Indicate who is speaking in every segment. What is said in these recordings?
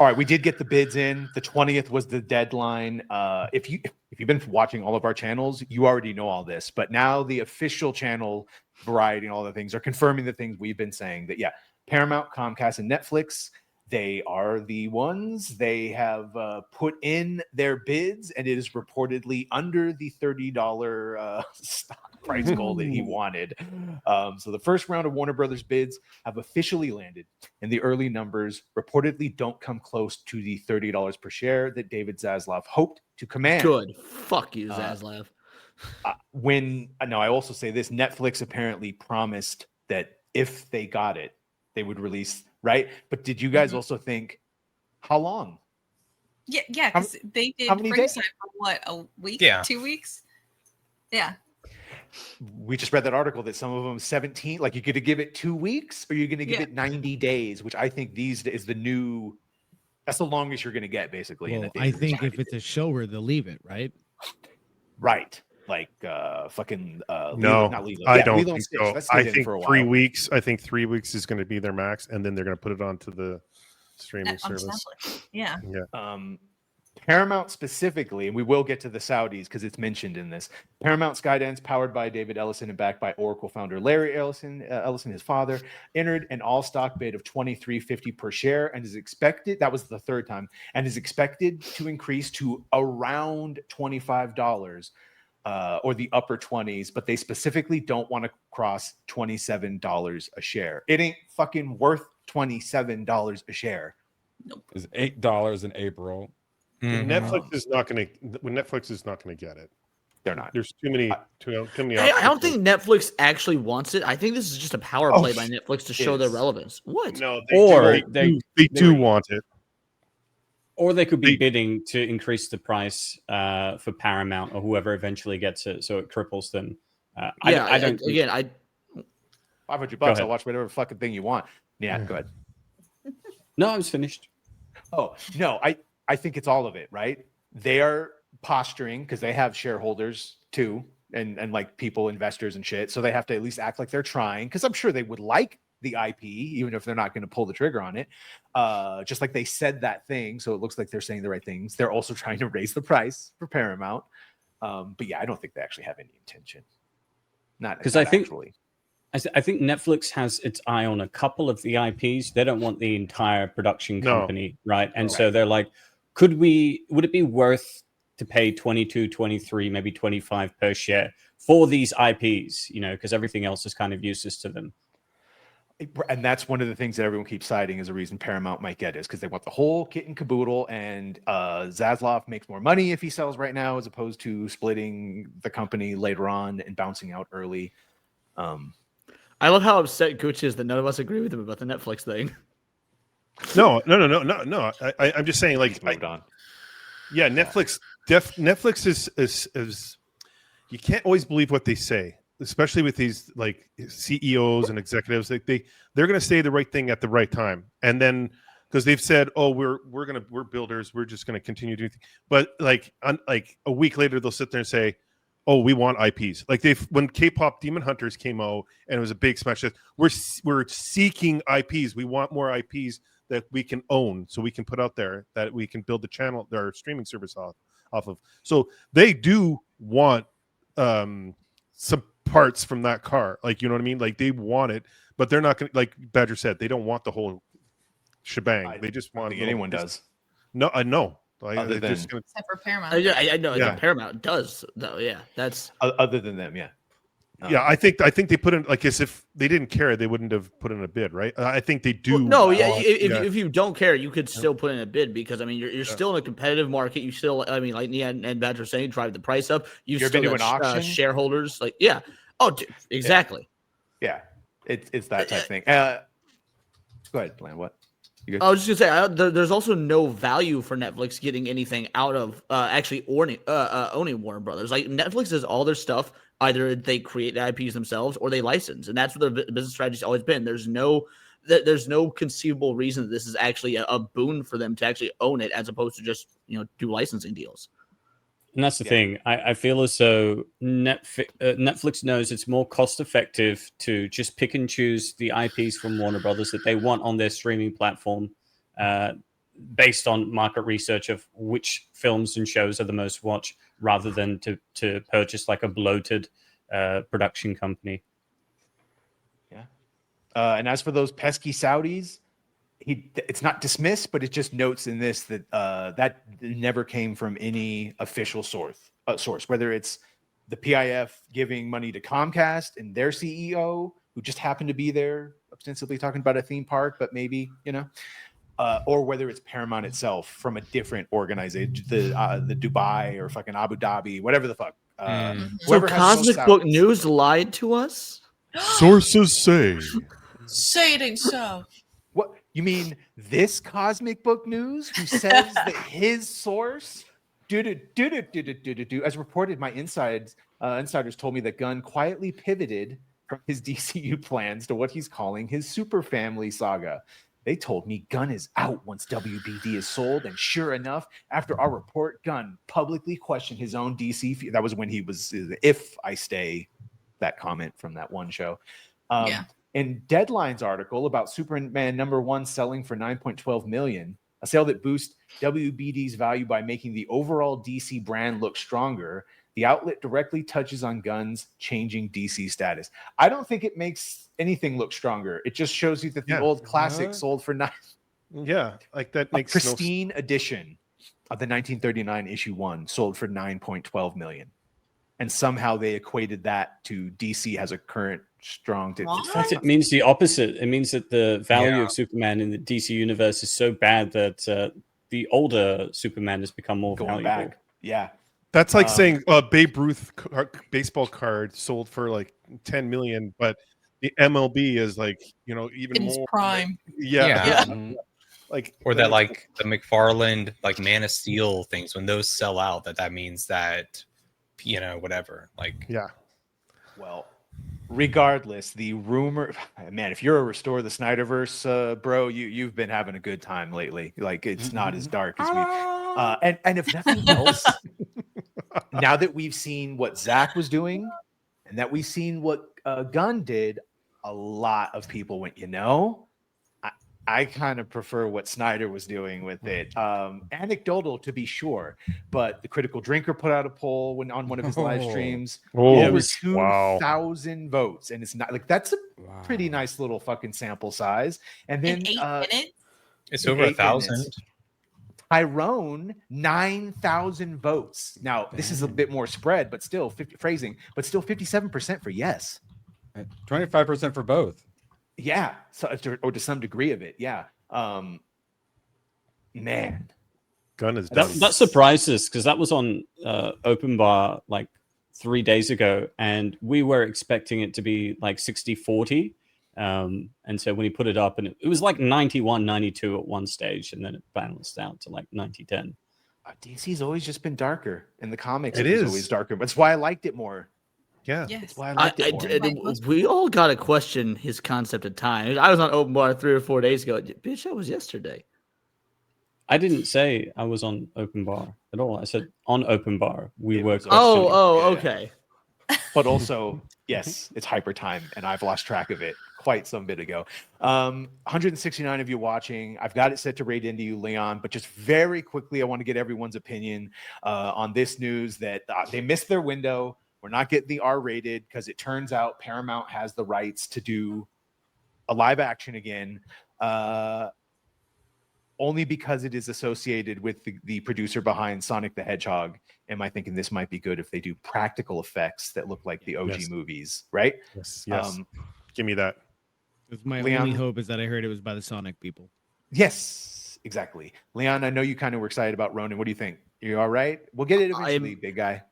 Speaker 1: All right, we did get the bids in. The 20th was the deadline. If you've been watching all of our channels, you already know all this. But now the official channel, Variety, and all the things are confirming the things we've been saying. That Paramount, Comcast, and Netflix, they are the ones. They have put in their bids, and it is reportedly under the $30 stock price goal that he wanted. So the first round of Warner Brothers bids have officially landed, and the early numbers reportedly don't come close to the $30 per share that David Zaslav hoped to command.
Speaker 2: Good. Fuck you, Zaslav.
Speaker 1: I also say this, Netflix apparently promised that if they got it, they would release, right? But did you guys also think, how long?
Speaker 3: Yeah, because they did Ringside for what, a week?
Speaker 4: Yeah.
Speaker 3: 2 weeks? Yeah.
Speaker 1: We just read that article that some of them 17, like you're going to give it 2 weeks or you're going to give it 90 days, which I think these is the new, that's the longest you're going to get basically.
Speaker 5: Well, I think if it's a shower, they'll leave it, right?
Speaker 1: Right. Like fucking
Speaker 6: no,
Speaker 1: not Lilo.
Speaker 6: I don't think so.
Speaker 1: I think
Speaker 6: 3 weeks. I think 3 weeks is going to be their max, and then they're going to put it onto the streaming service.
Speaker 3: Yeah.
Speaker 1: Paramount specifically, and we will get to the Saudis because it's mentioned in this. Paramount Skydance, powered by David Ellison and backed by Oracle founder Larry Ellison, his father, entered an all-stock bid of $23.50 per share and is expected, that was the third time, and is expected to increase to around $25 or the upper 20s, but they specifically don't want to cross $27 a share. It ain't fucking worth $27 a share.
Speaker 3: Nope.
Speaker 7: It's $8 in April.
Speaker 6: Netflix is not going to get it.
Speaker 1: They're not.
Speaker 6: There's too many.
Speaker 2: I don't think Netflix actually wants it. I think this is just a power play by Netflix to show their relevance. What?
Speaker 6: No,
Speaker 7: they
Speaker 6: do want it.
Speaker 4: Or they could be bidding to increase the price for Paramount or whoever eventually gets it, so it triples them. I don't.
Speaker 1: Again, $500. I'll watch whatever fucking thing you want. Yeah, go ahead.
Speaker 4: No, I was finished.
Speaker 1: Oh no, I think it's all of it, right? They are posturing because they have shareholders too, and like people, investors and shit. So they have to at least act like they're trying, because I'm sure they would like the IP, even if they're not going to pull the trigger on it. Just like they said that thing, so it looks like they're saying the right things. They're also trying to raise the price for Paramount. But yeah, I don't think they actually have any intention. Not because I think
Speaker 4: Netflix has its eye on a couple of the IPs. They don't want the entire production company, right? And so they're like, would it be worth to pay 22, 23, maybe 25 per share for these IPs, because everything else is kind of useless to them.
Speaker 1: And that's one of the things that everyone keeps citing as a reason Paramount might get is because they want the whole kit and caboodle, and Zaslav makes more money if he sells right now as opposed to splitting the company later on and bouncing out early.
Speaker 2: I love how upset Gucci is that none of us agree with him about the Netflix thing.
Speaker 6: No. I'm just saying, like, yeah, Netflix. Netflix is you can't always believe what they say, especially with these like CEOs and executives. Like they're going to say the right thing at the right time, and then because they've said, "Oh, we're builders. We're just going to continue doing." But like a week later, they'll sit there and say, "Oh, we want IPs." Like when K-pop Demon Hunters came out and it was a big smash, we're seeking IPs. We want more IPs that we can own, so we can put out there that we can build the channel, our streaming service off of. So they do want some parts from that car, like, you know what I mean? Like they want it, but they're not going to, like Badger said, they don't want the whole shebang. They just want.
Speaker 1: I think anyone does.
Speaker 6: No, I know.
Speaker 3: Except for Paramount.
Speaker 2: I know. Yeah. Paramount does, though. Yeah, that's
Speaker 1: other than them. Yeah.
Speaker 6: Yeah, I think they put in, like, as if they didn't care, they wouldn't have put in a bid, right? I think they do.
Speaker 2: If you don't care, you could still put in a bid, because I mean you're still in a competitive market. You still, I mean, like Nia and Badger saying, drive the price up. You've still got shareholders, like exactly.
Speaker 1: Yeah, it's that type thing. Go ahead, Bland. What?
Speaker 2: I was just gonna say, there's also no value for Netflix getting anything out of actually owning Warner Brothers. Like Netflix does all their stuff. Either they create the IPs themselves or they license, and that's what their business strategy's always been. There's no conceivable reason that this is actually a boon for them to actually own it, as opposed to just do licensing deals.
Speaker 4: And that's the thing. I feel as though Netflix knows it's more cost effective to just pick and choose the IPs from Warner Brothers that they want on their streaming platform. based on market research of which films and shows are the most watched, rather than to purchase like a bloated production company.
Speaker 1: Yeah. And as for those pesky Saudis, it's not dismissed, but it just notes in this that that never came from any official source, whether it's the PIF giving money to Comcast and their CEO, who just happened to be there ostensibly talking about a theme park, but maybe, or whether it's Paramount itself from a different organization, the Dubai or fucking Abu Dhabi, whatever the fuck.
Speaker 2: So Cosmic Book News lied to us?
Speaker 6: Sources say.
Speaker 3: Say it ain't so.
Speaker 1: What you mean? This Cosmic Book News, who says that his source, as reported, my insiders told me that Gunn quietly pivoted from his DCU plans to what he's calling his Super Family saga. They told me Gunn is out once WBD is sold, and sure enough, after our report, Gunn publicly questioned his own DC. That was when he was "If I Stay," that comment from that one show. In Deadline's article about Superman #1 selling for $9.12 million, a sale that boosts WBD's value by making the overall DC brand look stronger, the outlet directly touches on Gunn's changing DC status. I don't think it makes anything look stronger. It just shows you that the old classic sold for $9.
Speaker 6: Yeah, like that makes
Speaker 1: pristine edition of the 1939 issue 1 sold for $9.12 million. And somehow they equated that to DC has a current strong.
Speaker 4: In fact, it means the opposite. It means that the value of Superman in the DC universe is so bad that the older Superman has become more valuable.
Speaker 1: Back. Yeah.
Speaker 6: That's like saying Babe Ruth baseball card sold for like $10 million, but the MLB is like, even more
Speaker 3: prime.
Speaker 6: Yeah.
Speaker 8: Like, or that like the McFarlane like Man of Steel things, when those sell out, that means that whatever. Like,
Speaker 6: yeah.
Speaker 1: Well, regardless, the rumor, man, if you're a Restore the Snyderverse, bro, you've been having a good time lately. Like, it's not as dark as we. And if nothing else, now that we've seen what Zach was doing, and that we've seen what Gunn did, a lot of people went, I kind of prefer what Snyder was doing with it. Anecdotal, to be sure, but the Critical Drinker put out a poll on one of his live streams. Over 2,000 votes, and it's not like that's a pretty nice little fucking sample size. And then
Speaker 3: in 8 minutes,
Speaker 8: it's over 1,000.
Speaker 1: Tyrone, 9,000 votes. Now this is a bit more spread, but still 57% for yes,
Speaker 7: 25% for both.
Speaker 1: Yeah, so or to some degree of it, yeah. Man,
Speaker 6: Gunn is
Speaker 4: that surprised us because that was on Open Bar like 3 days ago, and we were expecting it to be like 60-40. And so when he put it up, and it was like 91-92 at one stage, and then it balanced out to like 90-10.
Speaker 1: DC's always just been darker in the comics.
Speaker 6: It
Speaker 1: was
Speaker 6: is
Speaker 1: always darker. That's why I liked it more.
Speaker 6: Yeah,
Speaker 1: that's why I liked it more.
Speaker 2: We all got to question his concept of time. I was on Open Bar 3 or 4 days ago. Bitch, that was yesterday.
Speaker 4: I didn't say I was on Open Bar at all. I said on Open Bar we were.
Speaker 2: Okay.
Speaker 1: But also, yes, it's hyper time, and I've lost track of it quite some bit ago. 169 of you watching. I've got it set to rate into you, Leon, but just very quickly, I want to get everyone's opinion on this news that they missed their window. We're not getting the R-rated because it turns out Paramount has the rights to do a live action again, only because it is associated with the producer behind Sonic the Hedgehog. Am I thinking this might be good if they do practical effects that look like the OG movies, right?
Speaker 6: Yes. Give me that.
Speaker 5: My only hope is that I heard it was by the Sonic people.
Speaker 1: Yes, exactly. Leon, I know you kind of were excited about Ronin. What do you think? You all right? We'll get it eventually, big guy.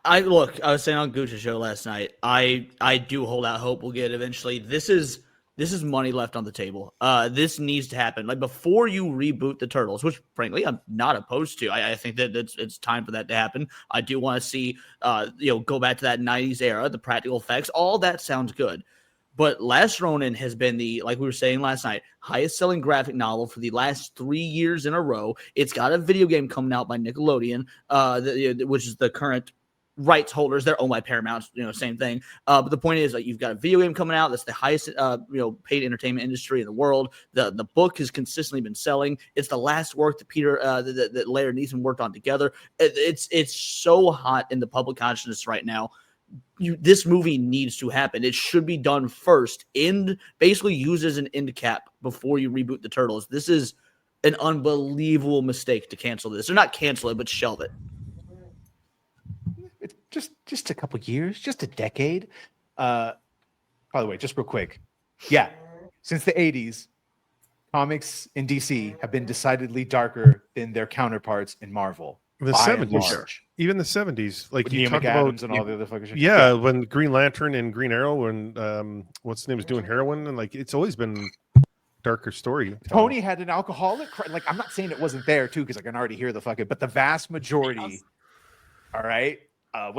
Speaker 2: I look, I was saying on Gucci's show last night, I do hold out hope we'll get it eventually. This is money left on the table. This needs to happen. Like before you reboot the Turtles, which frankly I'm not opposed to. I think that it's time for that to happen. I do want to see go back to that 90s era, the practical effects, all that sounds good. But Last Ronin has been like we were saying last night, highest selling graphic novel for the last 3 years in a row. It's got a video game coming out by Nickelodeon, which is the current rights holders. They're owned by Paramount, same thing. But the point is, like, you've got a video game coming out that's the highest, paid entertainment industry in the world. The book has consistently been selling. It's the last work that that Larry and Ethan worked on together. It's so hot in the public consciousness right now. This movie needs to happen. It should be done first, basically used as an end cap before you reboot the Turtles. This is an unbelievable mistake to cancel this, or not cancel it, but shelve it.
Speaker 1: It's just a couple years, just a decade. By the way, just real quick, yeah, since the 80s, comics in DC have been decidedly darker than their counterparts in Marvel.
Speaker 6: The 70s, even the 70s, like you talk about,
Speaker 1: and all the other fucking shit.
Speaker 6: Yeah, when Green Lantern and Green Arrow, when what's his name was doing heroin, and like it's always been darker story.
Speaker 1: Tony had an alcoholic. Like, I'm not saying it wasn't there too, because I can already hear the fucking, but the vast majority. All right, what